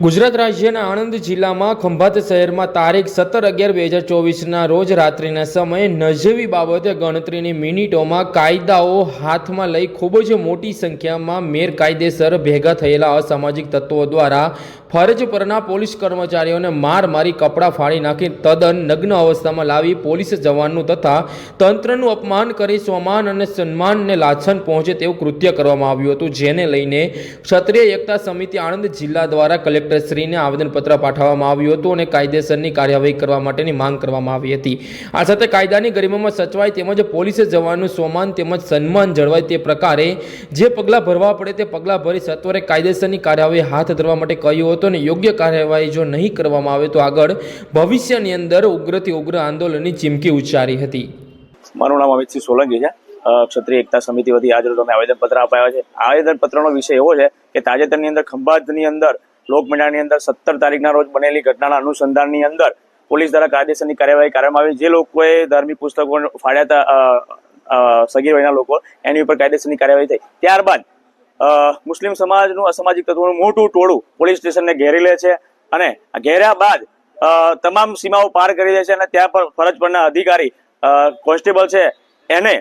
ગુજરાત રાજ્યના આણંદ જિલ્લામાં ખંભાત શહેરમાં તારીખ 17/11/2024ના રોજ રાત્રિના સમયે નજીવી બાબતે ગણતરીની મિનિટોમાં કાયદાઓ હાથમાં લઈ ખૂબ જ મોટી સંખ્યામાં ગેરકાયદેસર ભેગા થયેલા અસામાજિક તત્વો દ્વારા ફરજ પરના પોલીસ કર્મચારીઓને માર મારી કપડાં ફાડી નાખી તદ્દન નગ્ન અવસ્થામાં લાવી પોલીસ જવાનનું તથા તંત્રનું અપમાન કરી સ્વમાન અને સન્માનને લાછન પહોંચે તેવું કૃત્ય કરવામાં આવ્યું હતું, જેને લઈને ક્ષત્રિય એકતા સમિતિ આણંદ જિલ્લા દ્વારા કલેક્ટરશ્રીને આવેદનપત્ર પાઠવવામાં આવ્યું હતું અને કાયદેસરની કાર્યવાહી કરવા માટેની માંગ કરવામાં આવી હતી। આ સાથે કાયદાની ગરિમામાં સચવાય તેમજ પોલીસ જવાનનું સ્વમાન તેમજ સન્માન જળવાય તે પ્રકારે જે પગલાં ભરવા પડે તે પગલાં ભરી સત્વરે કાયદેસરની કાર્યવાહી હાથ ધરવા માટે કહ્યું હતું અને યોગ્ય કાર્યવાહી જો નહીં કરવામાં આવે તો આગળ ભવિષ્યની અંદર ઉગ્રથી ઉગ્ર આંદોલનની ચીમકી ઉચ્ચારી હતી। મારું નામ અમિતસિંહ સોલંકી છે। ક્ષત્રિય એકતા સમિતિ વતી આજે અમે આવેદનપત્ર આપ્યા છે। આવેદનપત્રનો વિષય એવો છે કે તાજેતરની અંદર ખંભાતની અંદર લોકમેળાની અંદર 17 તારીખના રોજ બનેલી ઘટનાના અનુસંધાનની અંદર પોલીસ દ્વારા કાયદેસરની કાર્યવાહી કરવામાં આવી। જે લોકોએ ધાર્મિક પુસ્તકો ફાડ્યા હતા સગીર વયના લોકો, એની ઉપર કાયદેસરની કાર્યવાહી થઈ। ત્યારબાદ મુસ્લિમ સમાજનું અસામાજિક તત્વોનું મોટું ટોળું પોલીસ સ્ટેશનને ઘેરી લે છે અને ઘેર્યા બાદ તમામ સીમાઓ પાર કરી દે છે અને ત્યાં પર ફરજ પરના અધિકારી કોન્સ્ટેબલ છે એને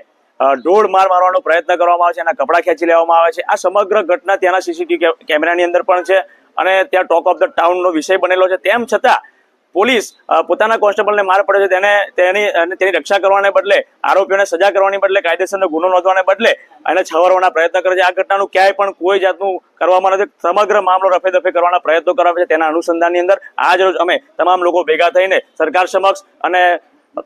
ઢોળ માર મારવાનો પ્રયત્ન કરવામાં આવે છે, એના કપડા ખેંચી લેવામાં આવે છે। આ સમગ્ર ઘટના ત્યાંના સીસીટીવી કેમેરાની અંદર પણ છે અને ત્યાં ટોક ઓફ ધ ટાઉનનો વિષય બનેલો છે। તેમ છતાં પોલીસ પોતાના કોન્સ્ટેબલને માર પડે છે તેની રક્ષા કરવાને બદલે, આરોપીઓને સજા કરવાની બદલે, કાયદેસરનો ગુનો નોંધવાને બદલે એને છવારવાના પ્રયત્ન કરે છે। આ ઘટનાનું ક્યાંય પણ કોઈ જાતનું કરવામાં નથી। સમગ્ર મામલો રફે દફે કરવાના પ્રયત્નો કરવામાં છે। તેના અનુસંધાનની અંદર આજ રોજ અમે તમામ લોકો ભેગા થઈને સરકાર સમક્ષ અને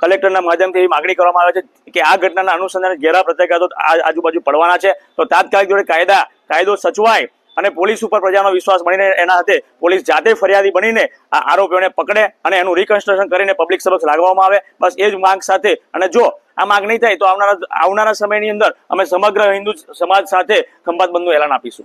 કલેક્ટરના માધ્યમથી એવી માગણી કરવામાં આવે છે કે આ ઘટનાના અનુસંધાને ઘેરા પ્રત્યાઘાતો આજુબાજુ પડવાના છે, તો તાત્કાલિક જોડે કાયદો સચવાય અને પોલીસ ઉપર પ્રજાનો વિશ્વાસ બનીને એના હાથે પોલીસ જાતે ફરિયાદી બનીને આ આરોપીઓને પકડે અને એનું રિકન્સ્ટ્રક્શન કરીને પબ્લિક સમક્ષ લાવવામાં આવે। બસ એ જ માંગ સાથે, અને જો આ માંગ નહીં થાય તો આવનારા સમયની અંદર અમે સમગ્ર હિન્દુ સમાજ સાથે ખંભાત બંધનું એલાન આપીશું।